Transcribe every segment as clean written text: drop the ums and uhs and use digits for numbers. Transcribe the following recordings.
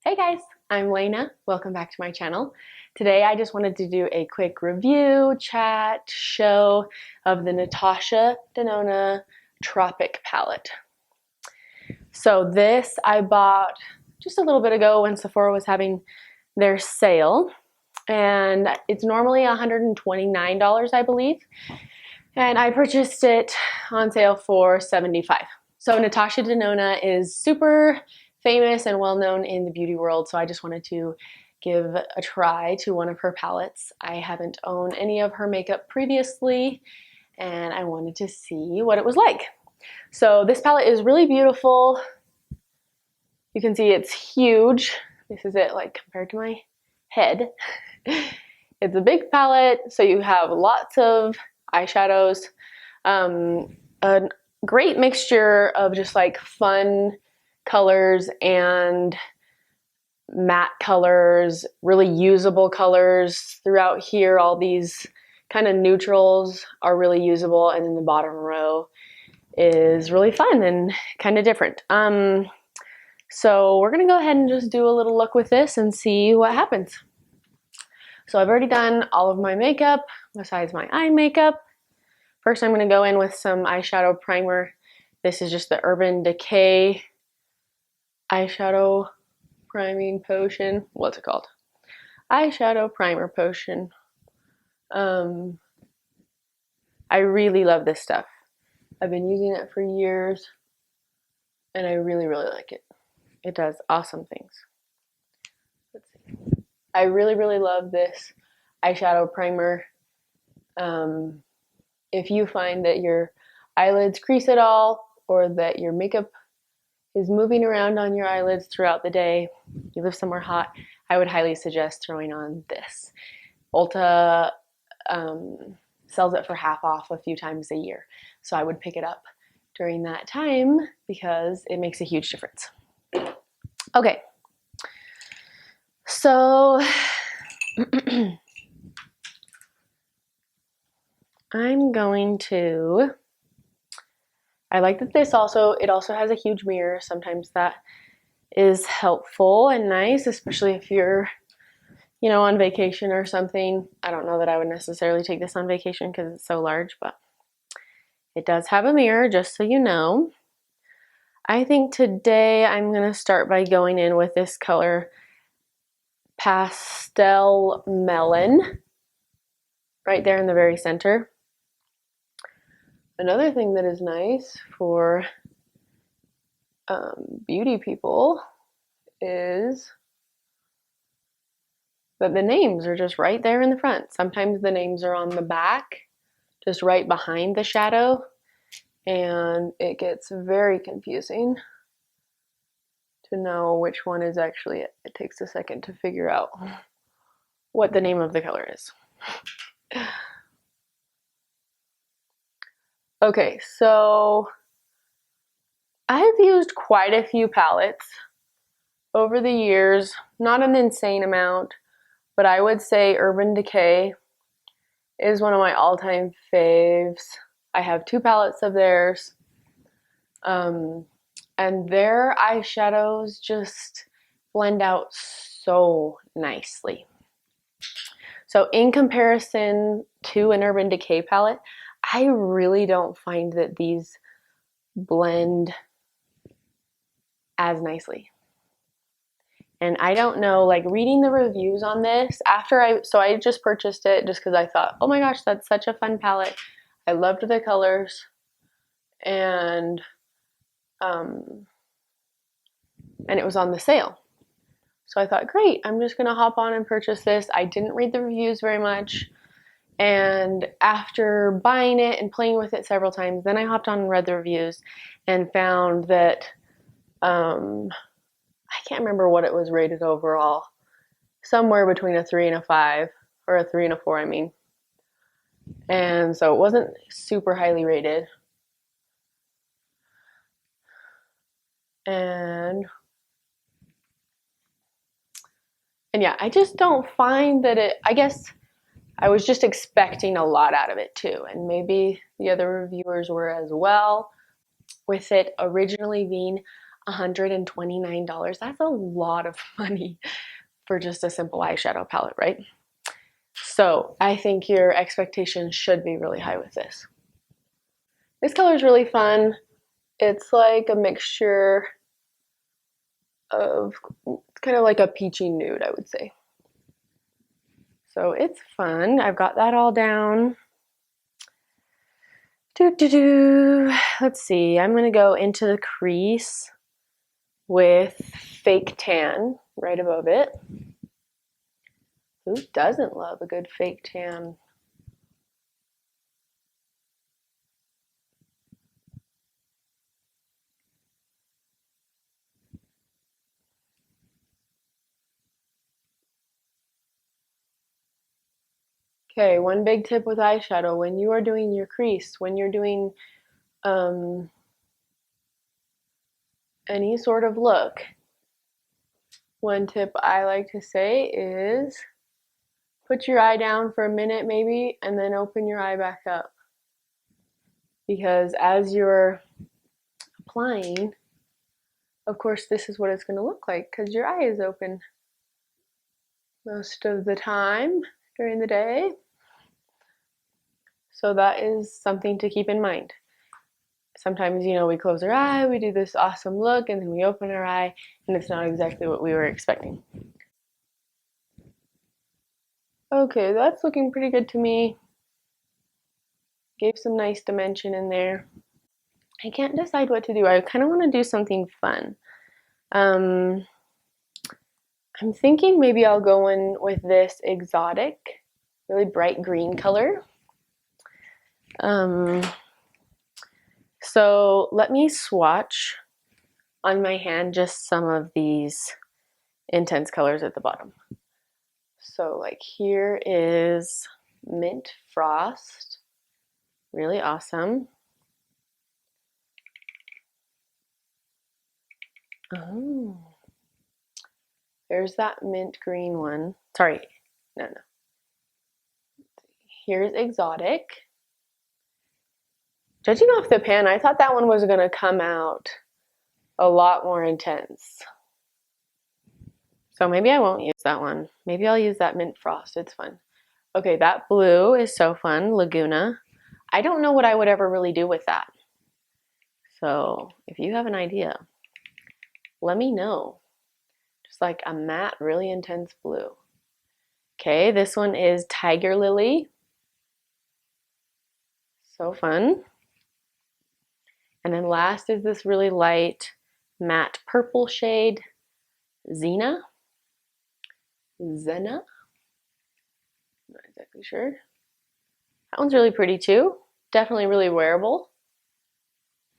Hey guys, I'm Lena. Welcome back to my channel. Today I just wanted to do a quick review, chat, show of the Natasha Denona Tropic Palette. So this I bought just a little bit ago when Sephora was having their sale, and it's normally $129, I believe, and I purchased it on sale for $75. So Natasha Denona is super famous and well known in the beauty world, so I just wanted to give a try to one of her palettes. I haven't owned any of her makeup previously, and I wanted to see what it was like. So this palette is really beautiful. You can see it's huge. This is it, like, compared to my head. It's a big palette, so you have lots of eyeshadows, a great mixture of just like fun colors and matte colors, really usable colors throughout here. All these kind of neutrals are really usable, and then the bottom row is really fun and kind of different. So we're gonna go ahead and just do a little look with this and see what happens. So I've already done all of my makeup besides my eye makeup. First I'm gonna go in with some eyeshadow primer. This is just the Urban Decay eyeshadow priming potion. What's it called? Eyeshadow primer potion. I really love this stuff. I've been using it for years and I really like it. It does awesome things. Let's see. I really love this eyeshadow primer. If you find that your eyelids crease at all, or that your makeup is moving around on your eyelids throughout the day, you live somewhere hot, I would highly suggest throwing on this. Ulta sells it for half off a few times a year, so I would pick it up during that time because it makes a huge difference. Okay, so I'm going to, I like that it also has a huge mirror. Sometimes that is helpful and nice, especially if you're, on vacation or something. I don't know that I would necessarily take this on vacation because it's so large, but it does have a mirror, just so you know. I think today I'm going to start by going in with this color, Pastel Melon, right there in the very center. Another thing that is nice for beauty people is that the names are just right there in the front. Sometimes the names are on the back, just right behind the shadow, and it gets very confusing to know which one is actually it. It takes a second to figure out what the name of the color is. Okay, so I've used quite a few palettes over the years, not an insane amount, but I would say Urban Decay is one of my all-time faves. I have 2 palettes of theirs, and their eyeshadows just blend out so nicely. So in comparison to an Urban Decay palette, I really don't find that these blend as nicely. And I don't know, like, reading the reviews on this so I just purchased it just because I thought, oh my gosh, that's such a fun palette. I loved the colors, and it was on the sale. So I thought, great, I'm just gonna hop on and purchase this. I didn't read the reviews very much. And after buying it and playing with it several times, then I hopped on and read the reviews and found that I can't remember what it was rated overall. Somewhere between a 3 and a 5, or a 3 and a 4, I mean. And so it wasn't super highly rated. And yeah, I just don't find that I guess I was just expecting a lot out of it too, and maybe the other reviewers were as well, with it originally being $129. That's a lot of money for just a simple eyeshadow palette, right? So I think your expectations should be really high with this. This color is really fun. It's like a mixture of kind of like a peachy nude, I would say. So it's fun. I've got that all down. Let's see. I'm going to go into the crease with Fake Tan right above it. Who doesn't love a good fake tan? Okay, one big tip with eyeshadow, when you are doing your crease, when you're doing any sort of look, one tip I like to say is put your eye down for a minute maybe, and then open your eye back up. Because as you're applying, of course, this is what it's going to look like because your eye is open most of the time during the day. So that is something to keep in mind. Sometimes, you know, we close our eye, we do this awesome look, and then we open our eye, and it's not exactly what we were expecting. Okay, that's looking pretty good to me. Gave some nice dimension in there. I can't decide what to do. I kind of want to do something fun. I'm thinking maybe I'll go in with this exotic, really bright green color. So let me swatch on my hand just some of these intense colors at the bottom. So like here is Mint Frost, really awesome. Oh, there's that mint green one. Sorry, no. Here's Exotic. Judging off the pan, I thought that one was gonna come out a lot more intense. So maybe I won't use that one. Maybe I'll use that Mint Frost, it's fun. Okay, that blue is so fun, Laguna. I don't know what I would ever really do with that. So if you have an idea, let me know. Just like a matte, really intense blue. Okay, this one is Tiger Lily. So fun. And then last is this really light matte purple shade, Zena. Not exactly sure. That one's really pretty too. Definitely really wearable.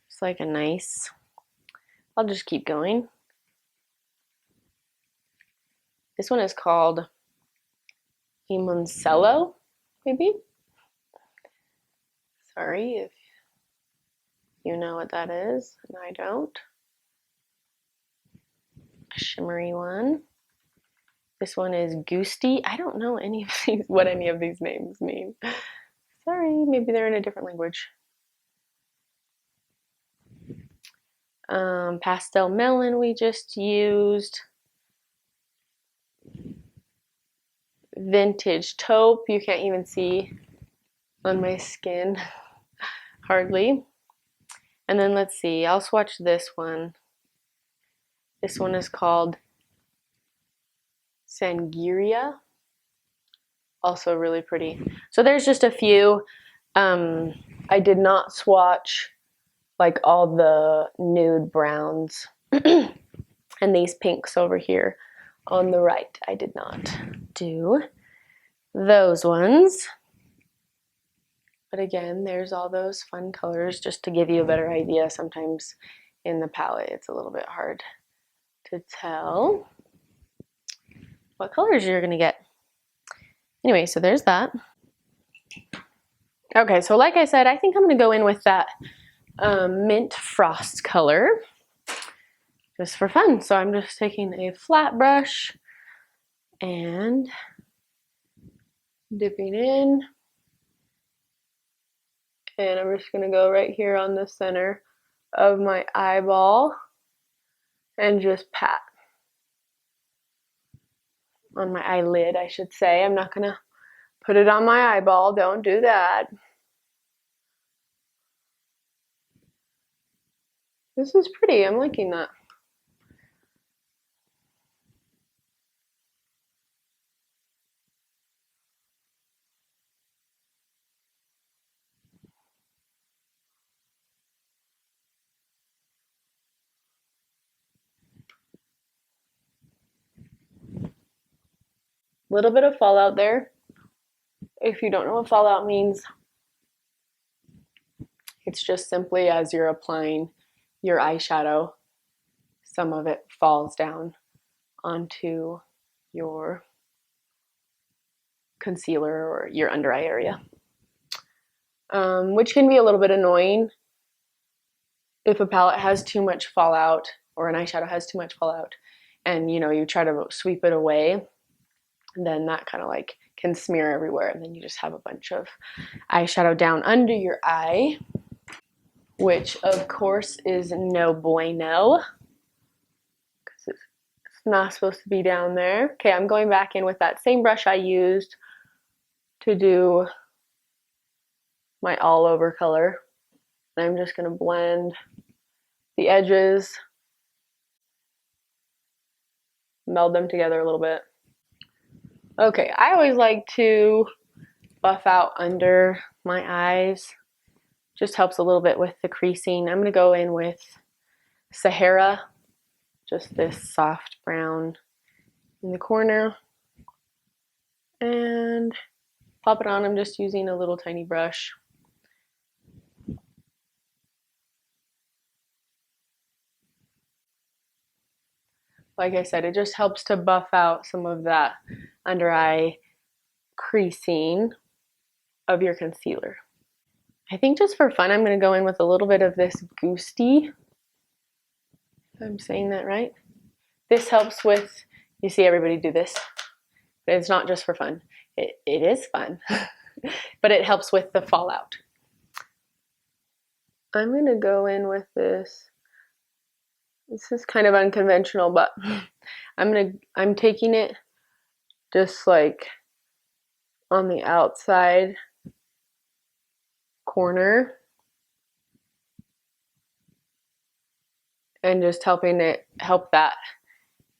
It's like a nice, I'll just keep going. This one is called Limoncello, maybe? Sorry if you know what that is, and I don't. A shimmery one. This one is Gusti. I don't know any of these, what any of these names mean. Sorry, maybe they're in a different language. Pastel Melon we just used. Vintage Taupe. You can't even see on my skin, hardly. And then let's see, I'll swatch this one. This one is called Sangiria. Also really pretty. So there's just a few. I did not swatch like all the nude browns and these pinks over here on the right. I did not do those ones. But again, there's all those fun colors just to give you a better idea. Sometimes in the palette, it's a little bit hard to tell what colors you're gonna get. Anyway, so there's that. Okay, so like I said, I think I'm gonna go in with that Mint Frost color just for fun. So I'm just taking a flat brush and dipping in. And I'm just gonna go right here on the center of my eyeball and just pat on my eyelid, I should say. I'm not gonna put it on my eyeball, don't do that. This is pretty, I'm liking that. Little bit of fallout there. If you don't know what fallout means, it's just simply as you're applying your eyeshadow, some of it falls down onto your concealer or your under eye area, which can be a little bit annoying if a palette has too much fallout or an eyeshadow has too much fallout and you try to sweep it away, then that kind of like can smear everywhere and then you just have a bunch of eyeshadow down under your eye, which of course is no bueno because it's not supposed to be down there. Okay, I'm going back in with that same brush I used to do my all over color. I'm just going to blend the edges, meld them together a little bit. Okay, I always like to buff out under my eyes. Just helps a little bit with the creasing. I'm going to go in with Sahara, just this soft brown in the corner, and pop it on. I'm just using a little tiny brush. Like I said, it just helps to buff out some of that under eye creasing of your concealer. I think just for fun, I'm going to go in with a little bit of this Goosty, if I'm saying that right. This helps with, you see everybody do this, but it's not just for fun. It is fun, but it helps with the fallout. I'm going to go in with this. This is kind of unconventional, but I'm taking it just like on the outside corner and just help that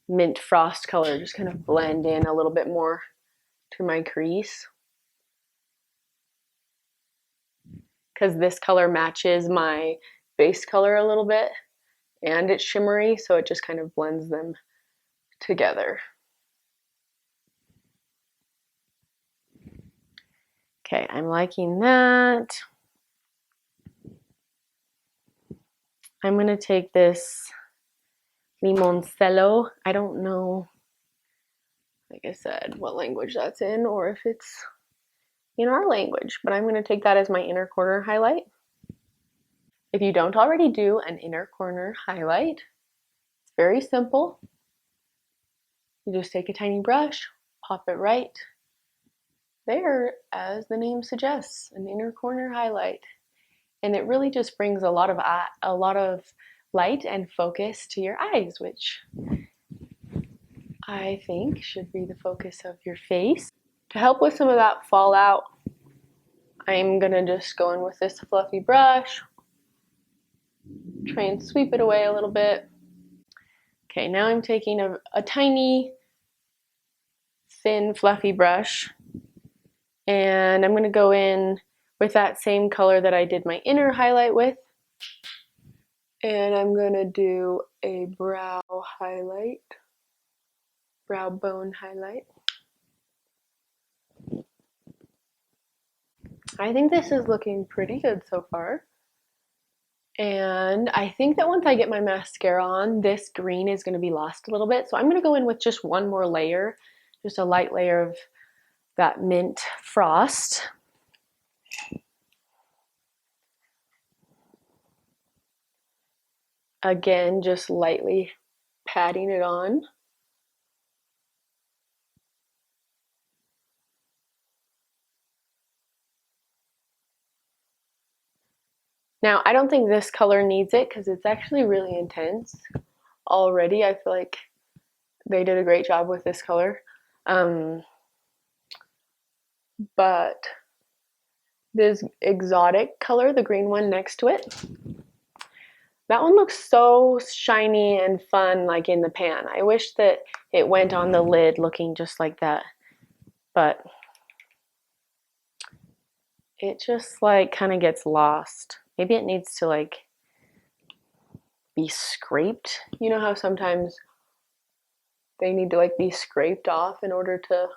mint frost color just kind of blend in a little bit more to my crease, because this color matches my base color a little bit and it's shimmery, so it just kind of blends them together. Okay, I'm liking that. I'm going to take this limoncello. I don't know, like I said, what language that's in or if it's in our language, but I'm going to take that as my inner corner highlight. If you don't already do an inner corner highlight, it's very simple. You just take a tiny brush, pop it right there, as the name suggests, an inner corner highlight. And it really just brings a lot of light and focus to your eyes, which I think should be the focus of your face. To help with some of that fallout, I'm gonna just go in with this fluffy brush, try and sweep it away a little bit. Okay, now I'm taking a tiny, thin, fluffy brush, and I'm gonna go in with that same color that I did my inner highlight with, and I'm gonna do a brow highlight, brow bone highlight. I think this is looking pretty good so far. And I think that once I get my mascara on, this green is going to be lost a little bit. So I'm going to go in with just one more layer, just a light layer of that mint frost. Again, just lightly patting it on. Now, I don't think this color needs it because it's actually really intense. already. I feel like they did a great job with this color. But this exotic color, the green one next to it, that one looks so shiny and fun, like in the pan. I wish that it went on the lid looking just like that, but it just like kind of gets lost. Maybe it needs to like be scraped. You know how sometimes they need to like be scraped off in order to,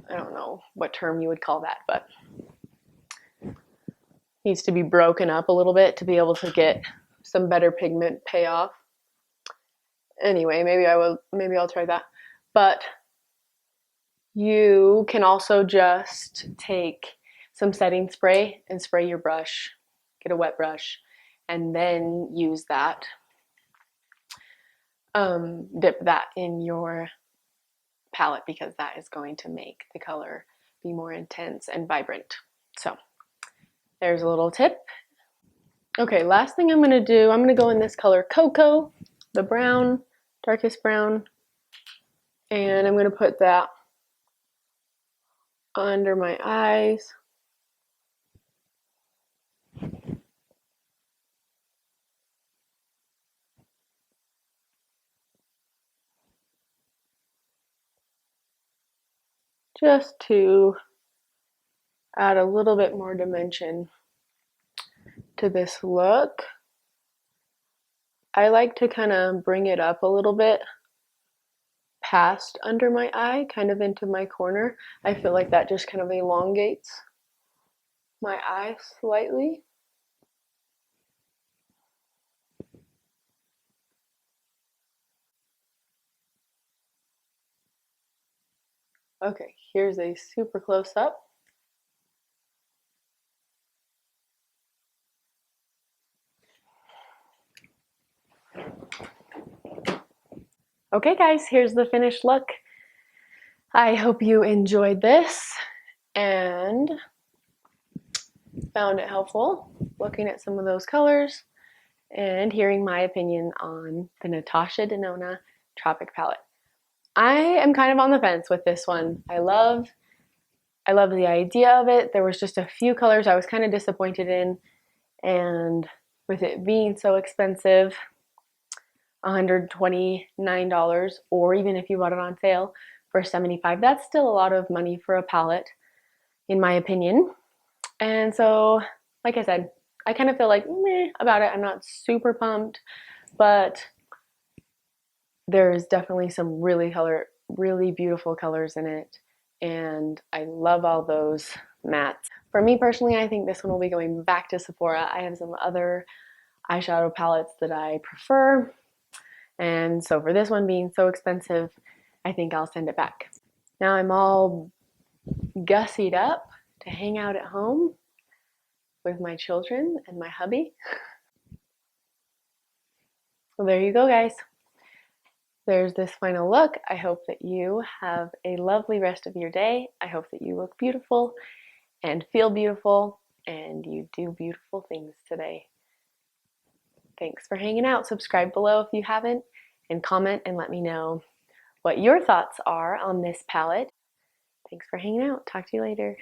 I don't know what term you would call that, but needs to be broken up a little bit to be able to get some better pigment payoff. Anyway, maybe I'll try that. But you can also just take some setting spray and spray your brush, get a wet brush, and then use that. Dip that in your palette because that is going to make the color be more intense and vibrant. So there's a little tip. Okay, last thing I'm gonna do, I'm gonna go in this color Cocoa, the brown, darkest brown, and I'm gonna put that under my eyes. Just to add a little bit more dimension to this look. I like to kind of bring it up a little bit past under my eye, kind of into my corner. I feel like that just kind of elongates my eye slightly. Okay, here's a super close up. Okay guys, here's the finished look. I hope you enjoyed this and found it helpful looking at some of those colors and hearing my opinion on the Natasha Denona Tropic Palette. I am kind of on the fence with this one. I love the idea of it. There was just a few colors I was kind of disappointed in, and with it being so expensive, $129, or even if you bought it on sale for $75, that's still a lot of money for a palette, in my opinion. And so, like I said, I kind of feel like meh about it. I'm not super pumped, but there's definitely some really beautiful colors in it, and I love all those mattes. For me personally, I think this one will be going back to Sephora. I have some other eyeshadow palettes that I prefer, and so for this one being so expensive, I think I'll send it back. Now I'm all gussied up to hang out at home with my children and my hubby. Well, there you go, guys. There's this final look. I hope that you have a lovely rest of your day. I hope that you look beautiful and feel beautiful and you do beautiful things today. Thanks for hanging out. Subscribe below if you haven't, and comment and let me know what your thoughts are on this palette. Thanks for hanging out. Talk to you later.